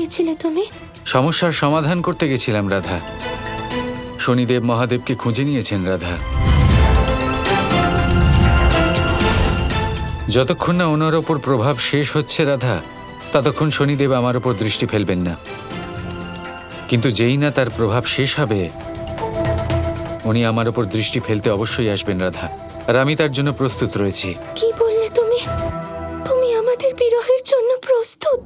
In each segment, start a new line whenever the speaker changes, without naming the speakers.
গিয়েছিলে তুমি?
সমস্যার সমাধান করতে গেছিলাম রাধা। শনিদেব মহাদেবকে খুঁজে নিয়েছেন রাধা। যতক্ষণ না ওনার ওপর প্রভাব শেষ হচ্ছে রাধা, ততক্ষণ শনিদেব আমার ওপর দৃষ্টি ফেলবেন না। কিন্তু যেই না তার প্রভাব শেষ হবে, উনি আমার ওপর দৃষ্টি ফেলতে অবশ্যই আসবেন রাধা। আর আমি তার জন্য প্রস্তুত রয়েছি।
কি বললে তুমি? তুমি আমাদের বিরহের জন্য প্রস্তুত?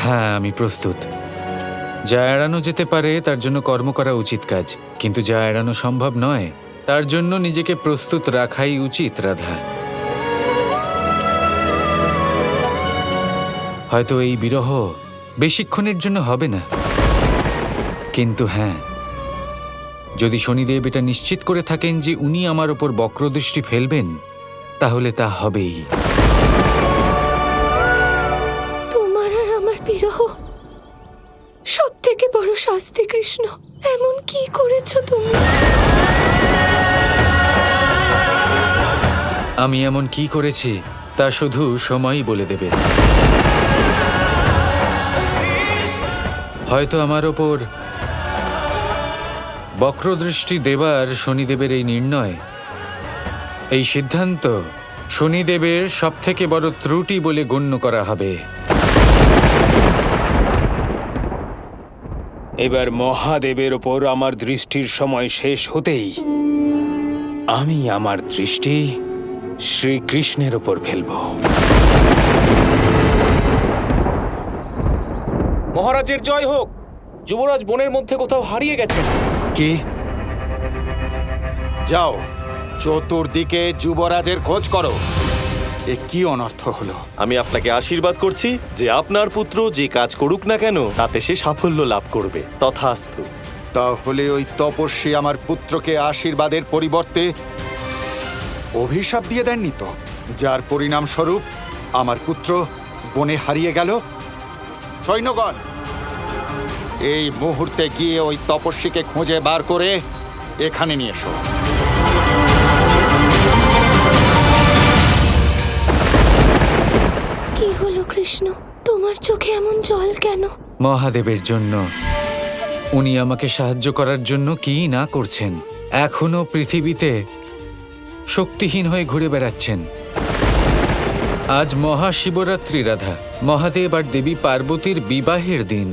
হ্যাঁ, আমি প্রস্তুত। যা এড়ানো যেতে পারে তার জন্য কর্ম করা উচিত কাজ, কিন্তু যা এড়ানো সম্ভব নয় তার জন্য নিজেকে প্রস্তুত রাখাই উচিত রাধা। হয়তো এই বিরহ বেশিক্ষণের জন্য হবে না, কিন্তু হ্যাঁ, যদি শনিদেব এটা নিশ্চিত করে থাকেন যে উনি আমার ওপর বক্রদৃষ্টি ফেলবেন, তাহলে তা হবেই।
তোমার আর আমার বিরহ সব থেকে বড় শাস্তি কৃষ্ণ। এমন কি করেছো তুমি?
আমি এমন কি করেছি তা শুধু সময়ই বলে দেবে। হয়তো আমার ওপর বক্রদৃষ্টি দেবার শনিদেবের এই নির্ণয়, এই সিদ্ধান্ত শনিদেবের সবথেকে বড় ত্রুটি বলে গণ্য করা হবে।
এবার মহাদেবের ওপর আমার দৃষ্টির সময় শেষ হতেই আমি আমার দৃষ্টি শ্রীকৃষ্ণের ওপর ফেলব।
মহারাজের জয় হোক। যুবরাজ বনের মধ্যে কোথাও হারিয়ে গেছেন।
কি? যাও, চতুর্দিকে যুবরাজের খোঁজ করো। এ কি অনর্থ হলো?
আমি আপনাকে আশীর্বাদ করছি যে আপনার পুত্র যে কাজ করুক না কেন তাতে সে সাফল্য লাভ করবে। তথাস্তু।
তাহলে ওই তপস্বী আমার পুত্রকে আশীর্বাদের পরিবর্তে অভিশাপ দিয়ে দেননি তো, যার পরিণামস্বরূপ আমার পুত্র বনে হারিয়ে গেল? সৈন্যগণ, এই মুহূর্তে গিয়ে ওই তপস্বীকে খুঁজে বার করে এখানে নিয়ে এসো।
কি হলো কৃষ্ণ? তোমার চোখে এমন জল কেন?
মহাদেবের জন্য। উনি আমাকে সাহায্য করার জন্য কি না করছেন। এখনো পৃথিবীতে শক্তিহীন হয়ে ঘুরে বেড়াচ্ছেন। আজ মহাশিবরাত্রি রাধা, মহাদেব আর দেবী পার্বতীর বিবাহের দিন।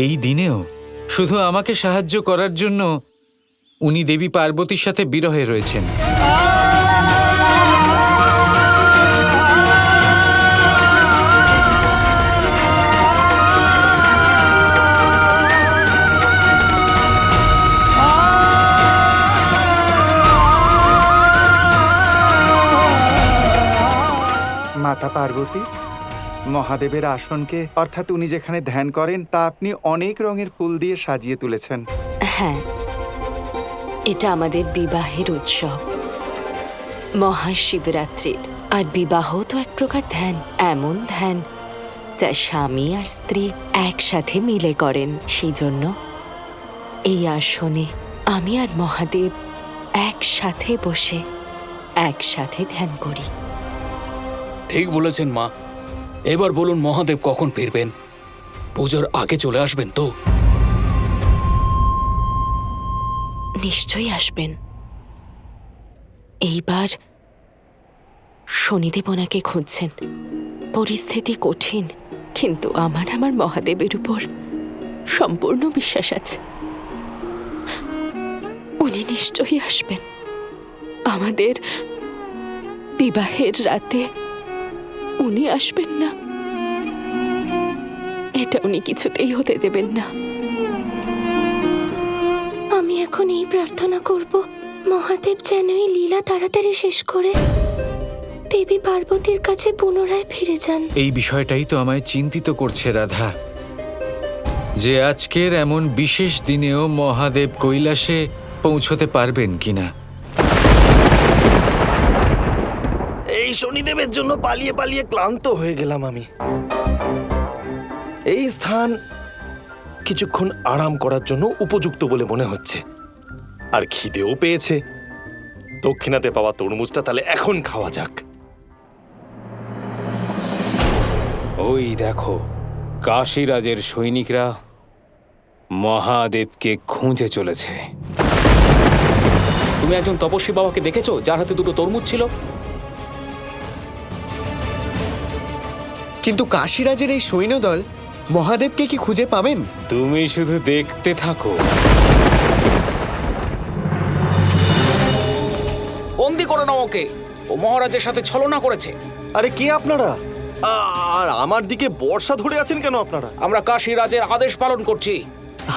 এই দিনেও শুধু আমাকে সাহায্য করার জন্য উনি দেবী পার্বতীর সাথে বিরহে রয়েছেন।
মাতা পার্বতী, মহাদেবের আসনকে, অর্থাৎ উনি যেখানে ধ্যান করেন, তা আপনি অনেক রঙের ফুল দিয়ে সাজিয়ে তুলেছেন।
হ্যাঁ, এটা আমাদের বিবাহের উৎসব, মহাশিবরাত্রির। আর বিবাহ তো এক প্রকার ধ্যান, এমন ধ্যান যা স্বামী আর স্ত্রী একসাথে মিলে করেন। সেই জন্য এই আসনে আমি আর মহাদেব একসাথে বসে একসাথে ধ্যান করি।
ঠিক বলেছেন মা। এবার বলুন মহাদেব কখন ফিরবেন? পুজোর আগে চলে আসবেন তো?
নিশ্চয়ই আসবেন। এইবার শনিদেব ওনাকে খুঁজছেন। পরিস্থিতি কঠিন, কিন্তু আমার মহাদেবের উপর সম্পূর্ণ বিশ্বাস আছে। উনি নিশ্চয়ই আসবেন। আমাদের বিবাহের রাতে উনি আসবেন না, এটা উনি কিছুতেই হতে দেবেন না।
আমি এখন এই প্রার্থনা করব, মহাদেব যেন এই লীলা তাড়াতাড়ি শেষ করে দেবী পার্বতীর কাছে পুনরায় ফিরে যান।
এই বিষয়টাই তো আমায় চিন্তিত করছে রাধা, যে আজকের এমন বিশেষ দিনেও মহাদেব কৈলাসে পৌঁছতে পারবেন কিনা।
এই শনিদেবের জন্য পালিয়ে পালিয়ে ক্লান্ত হয়ে গেলাম আমি। এই স্থান কিছুক্ষণ আরাম করার জন্য উপযুক্ত বলে মনে হচ্ছে, আর খিদেও পেয়েছে। দক্ষিণাতে পাওয়া তরমুজটা তাহলে এখন খাওয়া যাক।
ওই দেখো, কাশীরাজের সৈনিকরা মহাদেবকে খুঁজে চলেছে।
তুমি একজন তপস্বী বাবাকে দেখেছো যার হাতে দুটো তরমুজ ছিল?
কিন্তু কাশীরাজের এই সৈন্যদল মহাদেবকে কি খুঁজে পাবেন?
তুমি শুধু দেখতে থাকো।
বন্দি করে নাও ওকে। ও মহারাজের সাথে ছলনা করেছে।
আরে কে আপনারা? আর আমার দিকে বর্ষা ধরে আছেন কেন আপনারা?
আমরা কাশীরাজের আদেশ পালন করছি।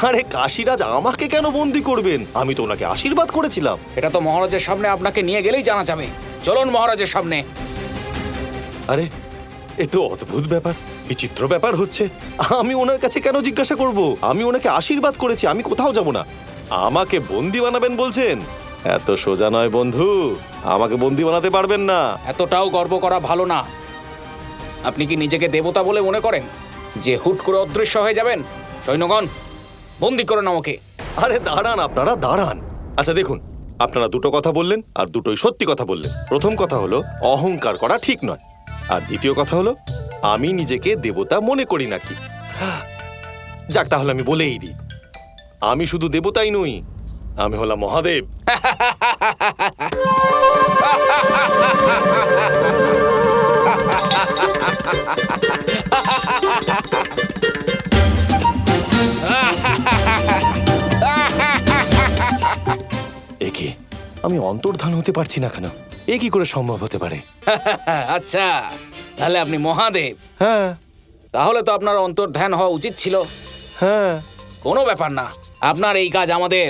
আরে কাশীরাজ আমাকে কেন বন্দি করবেন? আমি তো ওনাকে আশীর্বাদ করেছিলাম।
এটা তো মহারাজের সামনে আপনাকে নিয়ে গেলেই জানা যাবে। চলুন মহারাজের সামনে।
আরে এ তো অদ্ভুত ব্যাপার, বিচিত্র ব্যাপার হচ্ছে। আমি ওনার কাছে কেন জিজ্ঞাসা করব? আমি ওনাকে আশীর্বাদ করেছি, আমি কোথাও যাব না। আমাকে বন্দি বানাবেন বলছেন? এত সোজা নয় বন্ধু, আমাকে বন্দি বানাতে পারবেন না।
এতটাও গর্ব করা ভালো না। আপনি কি নিজেকে দেবতা বলে মনে করেন যে হুট করে অদৃশ্য হয়ে যাবেন? সৈন্যগণ, বন্দি করে নাও ওকে।
আরে দাঁড়ান, আপনারা দাঁড়ান। আচ্ছা দেখুন, আপনারা দুটো কথা বললেন আর দুটোই সত্যি কথা বললেন। প্রথম কথা হলো অহংকার করা ঠিক নয়, আর দ্বিতীয় কথা হলো আমি নিজেকে দেবতা মনে করি নাকি। যাক, তাহলে আমি বলেই দিই, আমি শুধু দেবতাই নই, আমি হলাম মহাদেব। একে আমি অন্তর্ধান হতে পারছি না কেন? এ কি করে সম্ভব হতে পারে?
আচ্ছা, তাহলে আপনি মহাদেব।
হ্যাঁ
তাহলে তো আপনার অন্তর্ধান হওয়া উচিত ছিল।
হ্যাঁ,
কোনো ব্যাপার না, আপনার এই কাজ আমাদের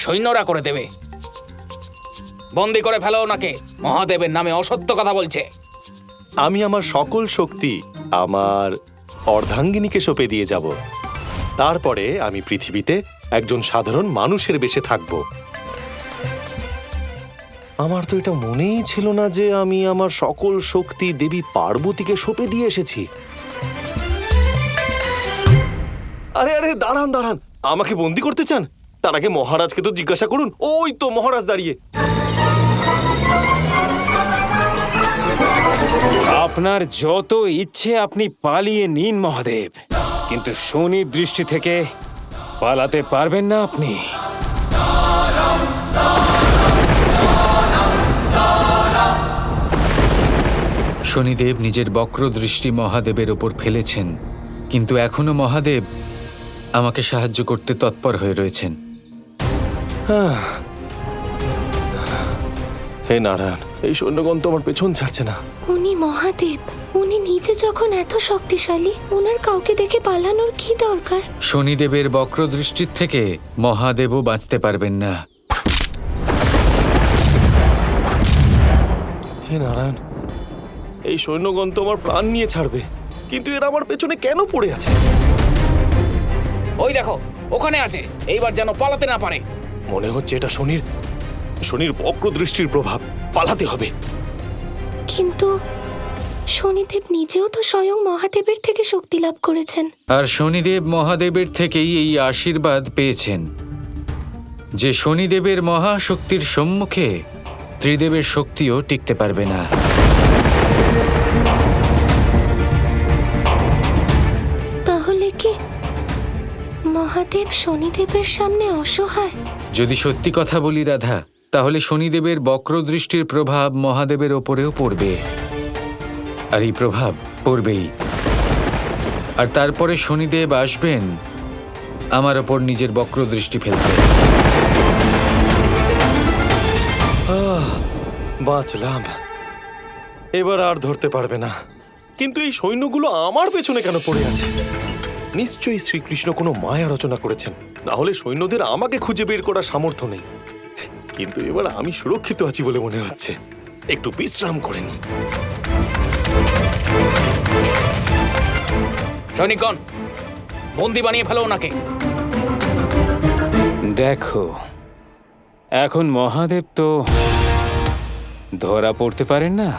সৈন্যরা করে দেবে। বন্দি করে ফেলো ওনাকে। মহাদেবের নামে অসত্য কথা বলছে।
আমি আমার সকল শক্তি আমার অর্ধাঙ্গিনীকে সঁপে দিয়ে যাব। তারপরে আমি পৃথিবীতে একজন সাধারণ মানুষের বেশে থাকব। আমার তো এটা মনেই ছিল না যে আমি আমার সকল শক্তি দেবী পার্বতীকে সঁপে দিয়ে এসেছি। আরে আরে দাঁড়ান দাঁড়ান, আমাকে বন্দি করতে চান? তার আগে মহারাজকে তো জিজ্ঞাসা করুন। ওই তো মহারাজ দাঁড়িয়ে।
আপনার যত ইচ্ছে আপনি পালিয়ে নিন মহাদেব, কিন্তু শনির দৃষ্টি থেকে পালাতে পারবেন না আপনি।
শনিদেব নিজের বক্রদৃষ্টি মহাদেবের ওপর ফেলেছেন, কিন্তু এখনো মহাদেব আমাকে সাহায্য করতে তৎপর হয়ে রয়েছেন।
হে নারায়ণ, এই সৈন্যগণ তো আমার পেছন ছাড়ছে না।
উনি মহাদেব, উনি নিজে যখন এত শক্তিশালী, ওনার কাউকে দেখে পালানোর কি দরকার?
শনিদেবের বক্রদৃষ্টির থেকে মহাদেবও বাঁচতে পারবেন না।
হে নারায়ণ, এই সৈন্যগণ তো আমার প্রাণ নিয়ে ছাড়বে, কিন্তু এরা আমার পেছনে কেন পড়ে আছে?
ওই দেখো, ওখানে আছে। এইবার যেন পালাতে না পারে।
মনে হচ্ছে এটা শনির বক্রদৃষ্টির প্রভাব। পালাতে হবে।
কিন্তু শনিদেব নিজেও তো স্বয়ং মহাদেবের থেকে শক্তি লাভ করেছেন।
আর শনিদেব মহাদেবের থেকেই এই আশীর্বাদ পেয়েছেন যে শনিদেবের মহাশক্তির সম্মুখে ত্রিদেবের শক্তিও টিকতে পারবে না।
তাহলে কি মহাদেব শনিদেবের সামনে অসহায়?
যদি সত্যি কথা বলি রাধা, তাহলে শনিদেবের বক্রদৃষ্টির প্রভাব মহাদেবের ওপরেও পড়বে, আর এই প্রভাব পড়বেই। আর তারপরে শনিদেব আসবেন আমার ওপর নিজের বক্রদৃষ্টি ফেলতে।
বাঁচলাম, এবার আর ধরতে পারবে না। কিন্তু এই সৈন্যগুলো আমার পেছনে কেন পড়ে আছে? নিশ্চয়ই শ্রীকৃষ্ণ কোনো মায়া রচনা করেছেন, না হলে সৈন্যদের আমাকে খুঁজে বের করার সামর্থ্য নেই। কিন্তু এবার আমি সুরক্ষিত আছি বলে মনে হচ্ছে। একটু বিশ্রাম করে নি।
সৈনিকগণ, বন্দি বানিয়ে ফেলো ওনাকে।
দেখো, এখন মহাদেব তো ধরা পড়তে পারেন না।